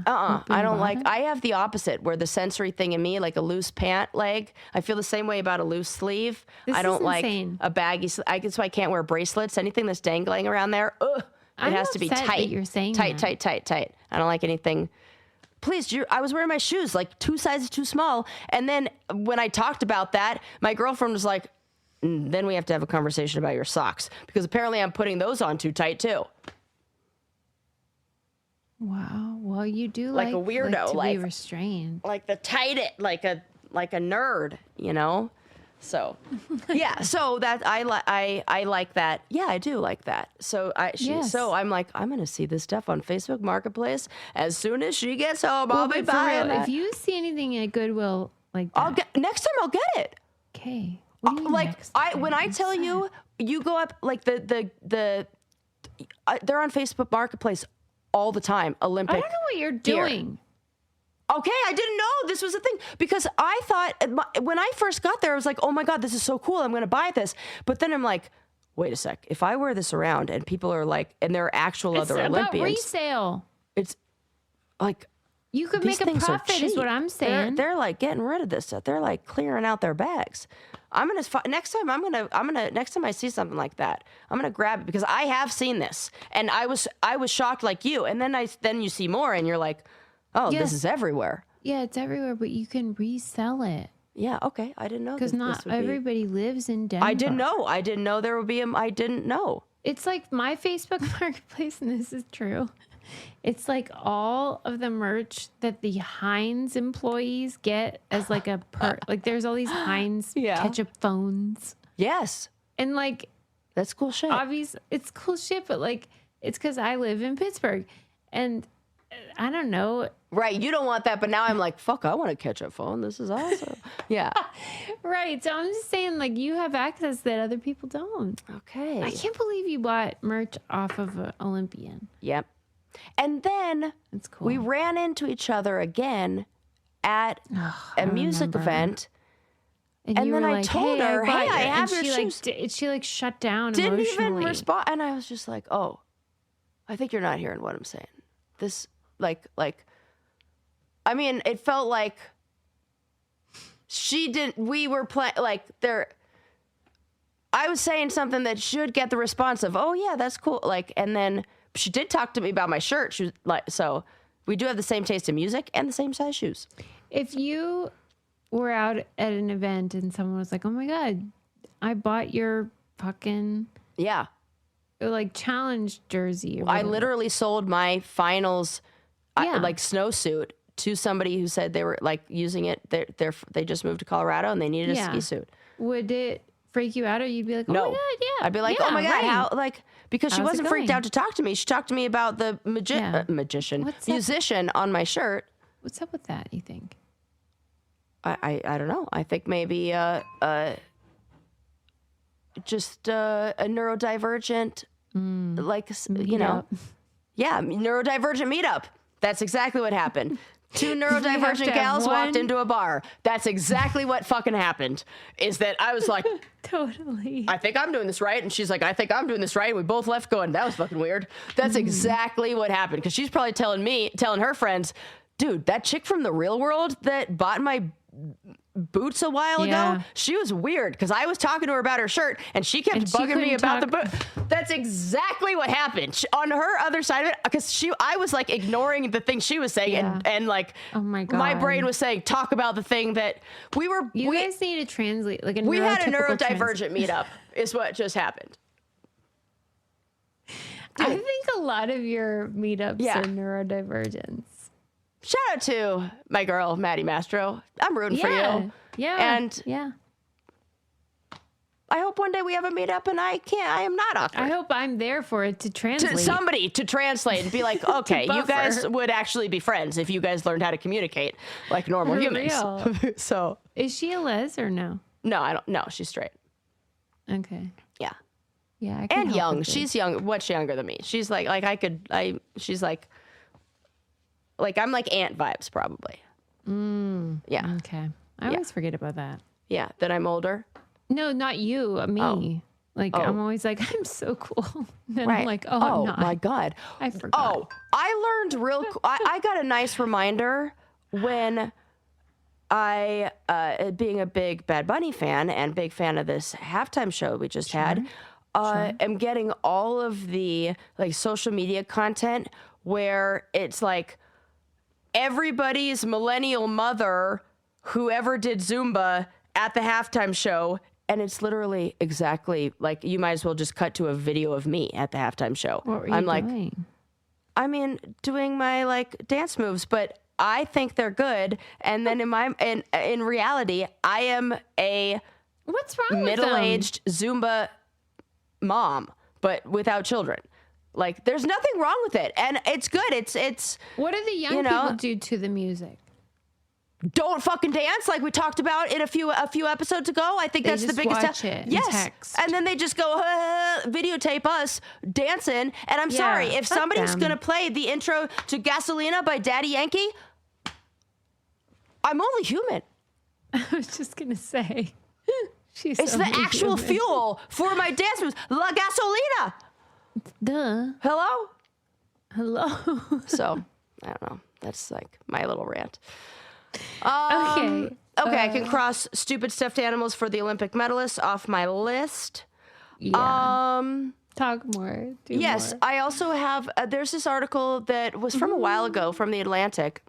I don't like. I have the opposite, where the sensory thing in me, like a loose pant leg. I feel the same way about a loose sleeve. This I don't is like insane. a baggy. That's why I can't wear bracelets. Anything that's dangling around there, it has to be upset tight. that you're saying tight, that. tight. I don't like anything. Please, I was wearing my shoes like 2 sizes too small, and then when I talked about that, my girlfriend was like, "Then we have to have a conversation about your socks because apparently I'm putting those on too tight too." Wow. Well, you do like a weirdo, to be restrained, like the tight it, like a nerd, So, yeah. So that I like that. Yeah, I do like that. So so I'm like, I'm gonna see this stuff on Facebook Marketplace as soon as she gets home. I'll be buying that. If you see anything at Goodwill like that, next time I'll get it. Okay. When I tell you, you go up like they're on Facebook Marketplace all the time. Olympic. I don't know what you're doing. Okay, I didn't know this was a thing because I thought when I first got there, I was like, oh my God, this is so cool. I'm going to buy this. But then I'm like, wait a sec. If I wear this around and people are like, and there are actual other Olympians. It's about resale. It's like. You could make a profit is what I'm saying. They're like getting rid of this stuff. They're like clearing out their bags. Next time I see something like that, I'm gonna grab it because I have seen this and I was shocked like you. And then you see more and you're like, oh, this is everywhere. Yeah, it's everywhere, but you can resell it. Yeah, okay. I didn't know because not everybody lives in Denver. I didn't know there would be I didn't know. It's like my Facebook marketplace, and this is true. It's like all of the merch that the Heinz employees get as like a like there's all these Heinz ketchup phones. Yes. And like, that's cool shit. Obvious, it's cool shit, but like, it's because I live in Pittsburgh, and I don't know. Right, you don't want that, but now I'm like, fuck, I want a ketchup phone. This is awesome. Yeah. Right, so I'm just saying, like, you have access that other people don't. Okay. I can't believe you bought merch off of an Olympian. Yep. And then That's cool. we ran into each other again at a music event. And then were I like, told her, hey, I have your shoes. She like shut down Didn't emotionally. even respond. And I was just like, oh, I think you're not hearing what I'm saying. This, like, I mean, it felt like we were playing, like, I was saying something that should get the response of, oh, yeah, that's cool. Like, and then she did talk to me about my shirt. She was like, so we do have the same taste in music and the same size shoes. If you were out at an event and someone was like, oh my God, I bought your fucking like challenge jersey. I literally sold my finals like snowsuit to somebody who said they were like using it. They just moved to Colorado and they needed a ski suit. Would it freak you out, or you'd be like, oh no. my God, yeah. I'd be like, oh my God, right. how, like, because she How's wasn't it freaked going? out to talk to me. She talked to me about the musician on my shirt. What's up with that, you think? I don't know. I think maybe just a neurodivergent, like, you know. Yeah, neurodivergent meetup. That's exactly what happened. Two neurodivergent gals walked into a bar. That's exactly what fucking happened. Is that I was like, totally. I think I'm doing this right. And she's like, I think I'm doing this right. And we both left going, that was fucking weird. That's exactly what happened. Because she's probably telling her friends, dude, that chick from the real world that bought my boots a while ago, she was weird because I was talking to her about her shirt and she kept bugging me about the boot. That's exactly what happened on her other side of it, because I was like ignoring the thing she was saying and like, oh my God, my brain was saying talk about the thing that we guys need to translate, like we had a neurodivergent meetup is what just happened. I think a lot of your meetups are neurodivergence. Shout out to my girl, Maddie Mastro. I'm rooting for you. Yeah. And I hope one day we have a meetup and I am not awkward. I hope I'm there for it to translate. Somebody to translate and be like, okay, you guys would actually be friends if you guys learned how to communicate like normal humans. So is she a les or no? No, I don't. No, she's straight. Okay. Yeah. Yeah. I and young. She's young, much younger than me. She's she's like I'm like aunt vibes probably. Yeah. Okay. I always forget about that. Yeah. That I'm older. No, not you. Me. I'm always like, I'm so cool. Then I'm like, I'm not. My God. I forgot. Oh, I learned I got a nice reminder when I, being a big Bad Bunny fan and big fan of this halftime show we just had, am getting all of the like social media content where it's like everybody's millennial mother, whoever did Zumba at the halftime show. And it's literally exactly like you might as well just cut to a video of me at the halftime show. What were you doing? Doing my like dance moves, but I think they're good. And then in reality, I am a what's wrong middle-aged Zumba mom, but without children. Like there's nothing wrong with it, and it's good. It's what do the young people do to the music? Don't fucking dance like we talked about in a few episodes ago. I think that's the biggest. Watch it and text. And then they just go videotape us dancing. And I'm sorry if somebody's gonna play the intro to Gasolina by Daddy Yankee. I'm only human. I was just gonna say, it's the actual fuel for my dance moves. La Gasolina. Duh. Hello. So I don't know. That's like my little rant. Okay, I can cross stupid stuffed animals for the Olympic medalists off my list. Yeah. Talk more. Yes, more. I also have, there's this article that was from a while ago from The Atlantic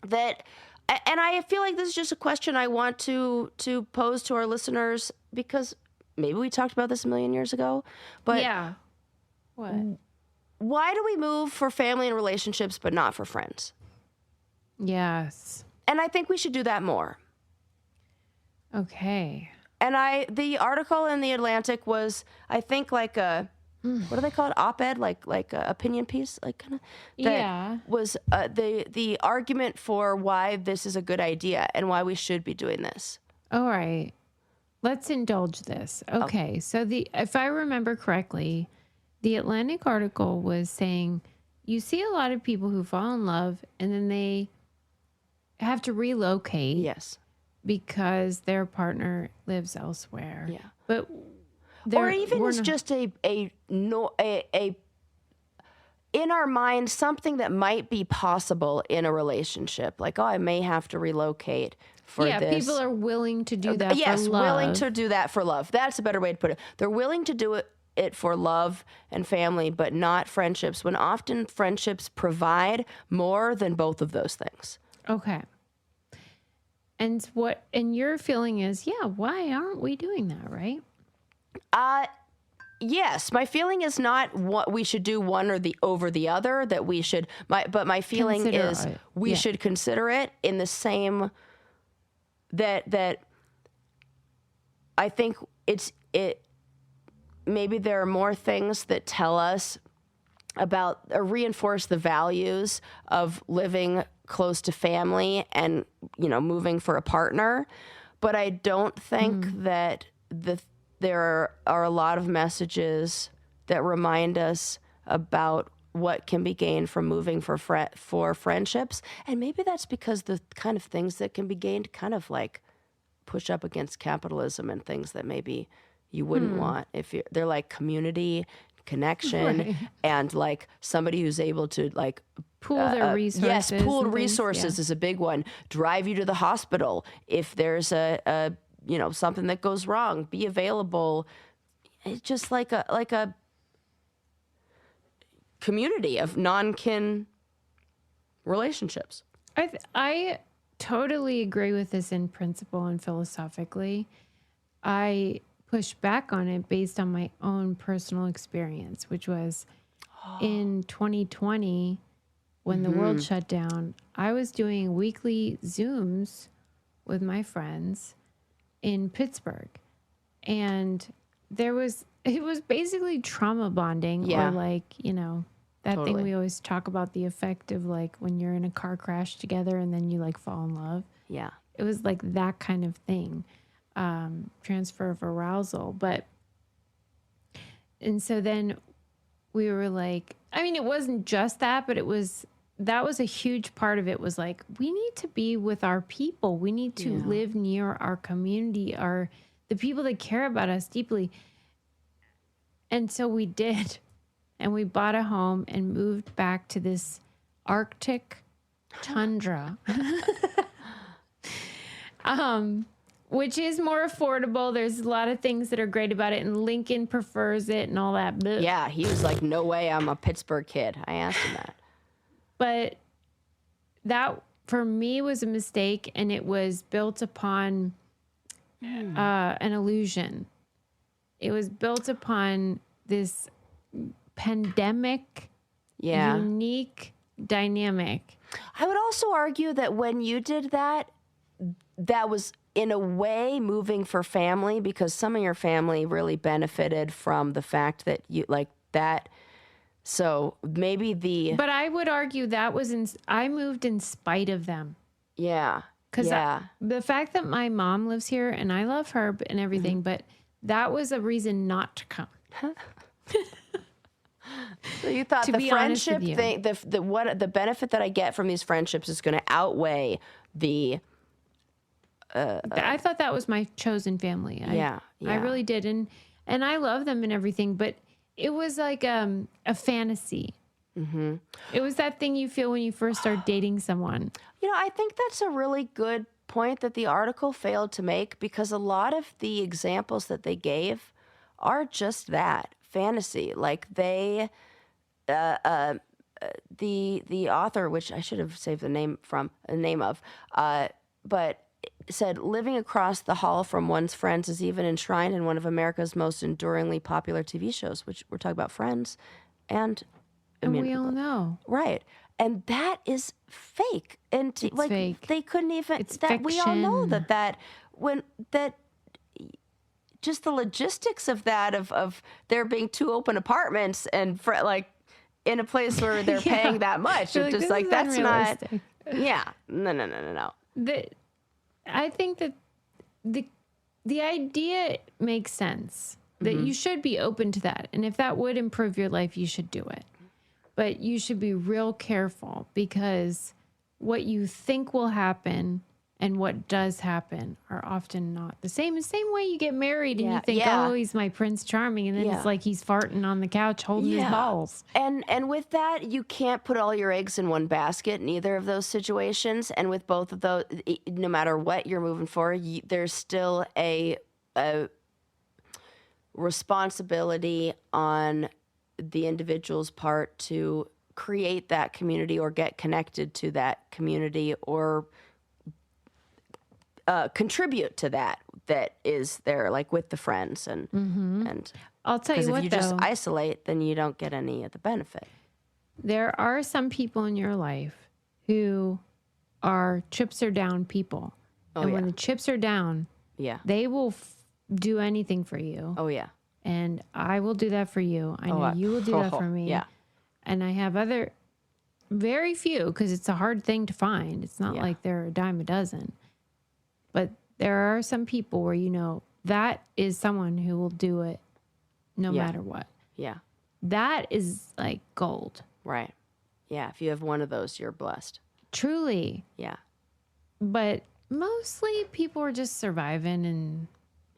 that, and I feel like this is just a question I want to pose to our listeners because maybe we talked about this a million years ago, but Yeah. What? why do we move for family and relationships but not for friends? Yes. And I think we should do that more. Okay. And the article in the Atlantic was, I think, like a, what do they call it? Op-ed, like a opinion piece, like kind of. Yeah. Was the argument for why this is a good idea and why we should be doing this. All right. Let's indulge this. Okay. So if I remember correctly, the Atlantic article was saying you see a lot of people who fall in love and then they have to relocate. Yes. Because their partner lives elsewhere. Yeah. But or even it's just a in our mind something that might be possible in a relationship. Like, oh, I may have to relocate for this. Yeah, people are willing to do that yes, for love. willing to do that for love. That's a better way to put it. They're willing to do it for love and family, but not friendships, when often friendships provide more than both of those things. Okay. And your feeling is, yeah, why aren't we doing that, right? Yes, my feeling is not what we should do one or over the other, that we should, but my feeling Consider is it. we should consider it in the same, that I think maybe there are more things that tell us about or reinforce the values of living close to family and, moving for a partner. But I don't think that there are a lot of messages that remind us about what can be gained from moving for friendships. And maybe that's because the kind of things that can be gained kind of like push up against capitalism and things that maybe you wouldn't want if they're like community, connection, Right. and like somebody who's able to like Pool their resources. yes, pooled and things, resources yeah. is a big one. Drive you to the hospital if there's a something that goes wrong. Be available. It's just like a community of non-kin relationships. I totally agree with this in principle and philosophically. I push back on it based on my own personal experience, which was in 2020 when the world shut down. I was doing weekly Zooms with my friends in Pittsburgh, and it was basically trauma bonding, Yeah. or like, that Totally. thing we always talk about, the effect of like when you're in a car crash together and then you like fall in love. Yeah. It was like that kind of thing, transfer of arousal. And so then we were like, I mean, it wasn't just that, but that was a huge part of it, was like, we need to be with our people. We need to live near our community, the people that care about us deeply. And so we did. And we bought a home and moved back to this Arctic tundra, which is more affordable. There's a lot of things that are great about it, and Lincoln prefers it and all that. But Yeah, he was like, no way, I'm a Pittsburgh kid. I asked him that. But that, for me, was a mistake, and it was built upon an illusion. It was built upon this pandemic, unique dynamic. I would also argue that when you did that, that was in a way moving for family, because some of your family really benefited from the fact that you like that. So maybe But I would argue that I moved in spite of them. Yeah. Because yeah. the fact that my mom lives here and I love her and everything, but that was a reason not to come. So you thought To the be honest with friendship you. thing, the benefit that I get from these friendships is going to outweigh the. I thought that was my chosen family. Yeah. I really did. And I love them and everything, but it was like a fantasy. Mm-hmm. It was that thing you feel when you first start dating someone. I think that's a really good point that the article failed to make, because a lot of the examples that they gave are just that, fantasy. Like the author, which I should have saved the name of, but said, living across the hall from one's friends is even enshrined in one of America's most enduringly popular TV shows, which we're talking about Friends. And I And mean, we all know right. And that is fake. And it's like fake. they couldn't even, It's that we all know fiction. that just the logistics of that, of there being two open apartments and for like in a place where they're Yeah. paying that much. You're It's like, just this like, is that's not, unrealistic. yeah. No. I think that the idea makes sense that you should be open to that. And if that would improve your life, you should do it. But you should be real careful because what you think will happen and what does happen are often not the same. The same way you get married and you think, oh, he's my Prince Charming. And then it's like he's farting on the couch holding his balls. And with that, you can't put all your eggs in one basket in either of those situations. And with both of those, no matter what you're moving for, there's still a responsibility on the individual's part to create that community or get connected to that community or contribute to that is there, like with the friends and I'll tell you what, if you just isolate, then you don't get any of the benefit. There are some people in your life who are chips are down people, and when the chips are down, they will do anything for you. Oh yeah, and I will do that for you. I know you will do that for me. Yeah, and I have very few because it's a hard thing to find. It's not like they're a dime a dozen. But there are some people where you know that is someone who will do it no matter what. Yeah. That is like gold. Right. Yeah. If you have one of those, you're blessed. Truly. Yeah. But mostly people are just surviving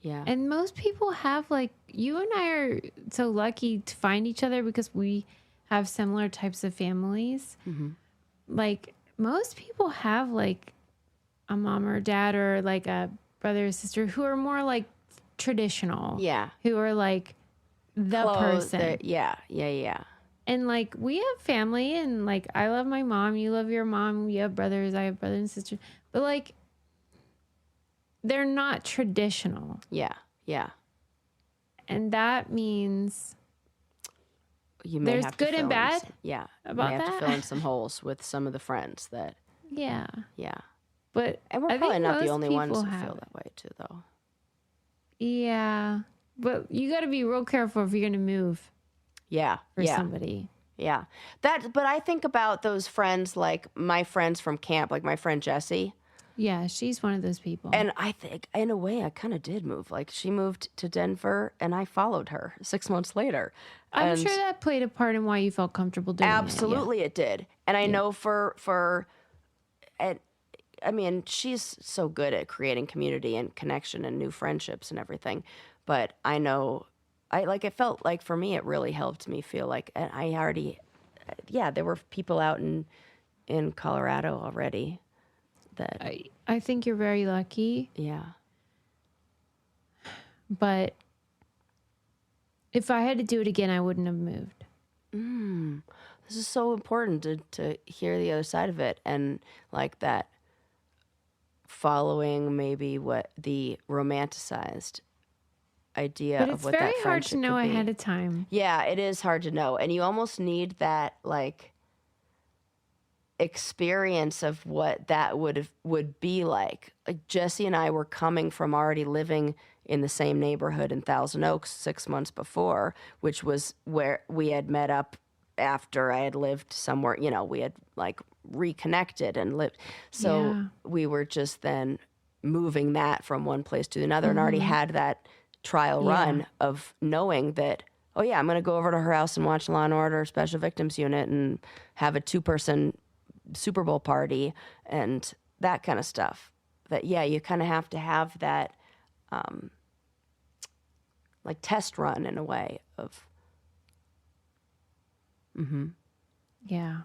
and most people have like, you and I are so lucky to find each other because we have similar types of families. Mm-hmm. Like most people have like a mom or dad or like a brother or sister who are more like traditional. Yeah. Who are like the person. Yeah. And like we have family and like I love my mom, you love your mom, you have brothers, I have brothers and sisters. But like they're not traditional. Yeah. And that means you may there's have to good and bad. About you may have to fill in some holes with some of the friends that. Yeah. But and we're probably not the only ones who feel that way too, though. Yeah, but you got to be real careful if you're going to move. For somebody. Yeah, but I think about those friends, like my friends from camp, like my friend Jessie. Yeah, she's one of those people. And I think, in a way, I kind of did move. Like, she moved to Denver, and I followed her 6 months later. I'm sure that played a part in why you felt comfortable doing absolutely it did. And I know and I mean, she's so good at creating community and connection and new friendships and everything. But I know, it felt like for me, it really helped me feel like I already, there were people out in Colorado already. That I think you're very lucky. Yeah. But if I had to do it again, I wouldn't have moved. This is so important to hear the other side of it and like that following maybe what the romanticized idea of what that friendship could be. But it's very hard to know ahead of time. Yeah, it is hard to know. And you almost need that like experience of what that would be like. Like Jesse and I were coming from already living in the same neighborhood in Thousand Oaks 6 months before, which was where we had met up after I had lived somewhere, we had like reconnected and lived. So we were just then moving that from one place to another and already had that trial run of knowing that, oh yeah, I'm going to go over to her house and watch Law and Order Special Victims Unit and have a 2-person Super Bowl party and that kind of stuff. That, you kind of have to have that like test run in a way of. Yeah.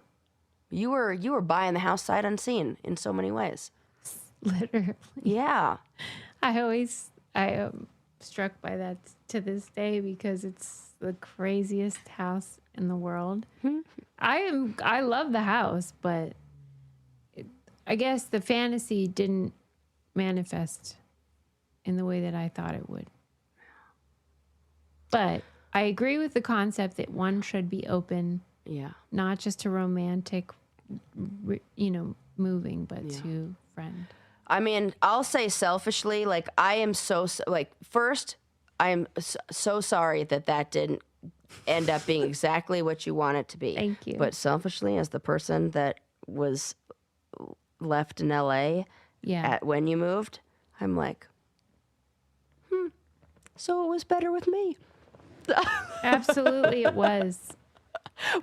You were buying the house sight unseen in so many ways. Literally. Yeah. I am struck by that to this day because it's the craziest house in the world. I love the house, but I guess the fantasy didn't manifest in the way that I thought it would. But I agree with the concept that one should be open, not just to romantic, moving, but to friend. I mean, I'll say selfishly, like, I am first, I am so sorry that didn't end up being exactly what you want it to be. Thank you. But selfishly, as the person that was left in LA when you moved, I'm like, so it was better with me. Absolutely, it was.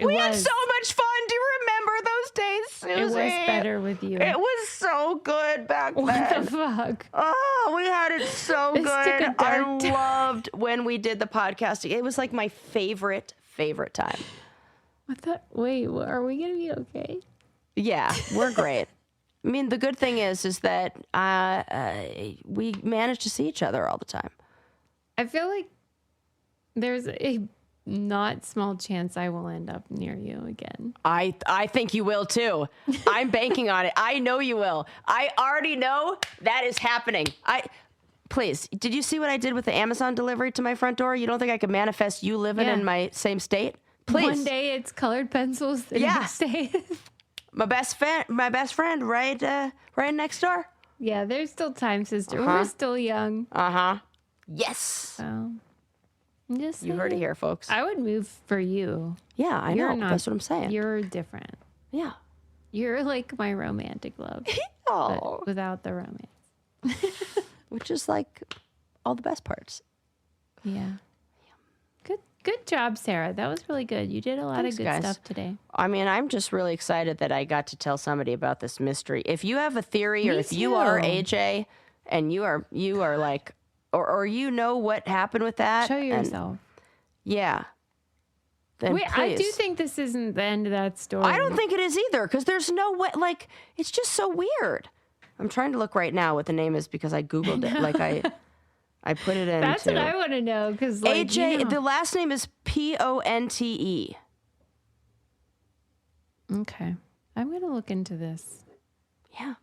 We had so much fun. Do you remember those days, Susie? It was better with you. It was so good back then. What the fuck? Oh, we had it so This good. took a dark I turn. loved when we did the podcasting. It was like my favorite time. Wait, are we going to be okay? Yeah, we're great. I mean, the good thing is that we managed to see each other all the time. I feel like there's a not small chance I will end up near you again. I think you will too. I'm banking on it. I know you will. I already know that is happening. Please, did you see what I did with the Amazon delivery to my front door? You don't think I could manifest you living in my same state? Please. One day it's colored pencils. The next day. my best friend, right next door. Yeah, there's still time, sister. We're still young. Yes. So, just you heard it here, folks. I would move for you. Yeah, I know. That's what I'm saying. You're different. Yeah. You're like my romantic love. But without the romance. Which is like all the best parts. Yeah. Good job, Sarah. That was really good. You did a lot of good stuff today. I mean, I'm just really excited that I got to tell somebody about this mystery. If you have a theory, or if you are AJ and you are like, or you know what happened with that, show yourself. Yeah. Then wait, please. I do think this isn't the end of that story. I don't think it is either, because there's no way. Like, it's just so weird. I'm trying to look right now what the name is because I googled it. Like I put it in. That's what I want to know, because like, AJ. The last name is Ponte. Okay, I'm gonna look into this. Yeah.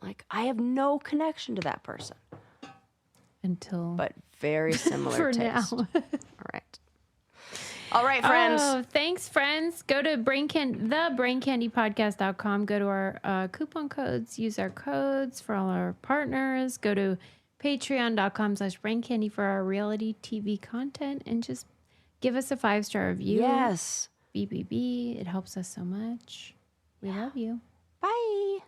Like, I have no connection to that person. But very similar taste. Now. All right, friends. Oh, thanks, friends. Go to thebraincandypodcast.com. Go to our coupon codes. Use our codes for all our partners. Go to patreon.com/braincandy for our reality TV content. And just give us a 5-star review. Yes. BBB. It helps us so much. We love you. Bye.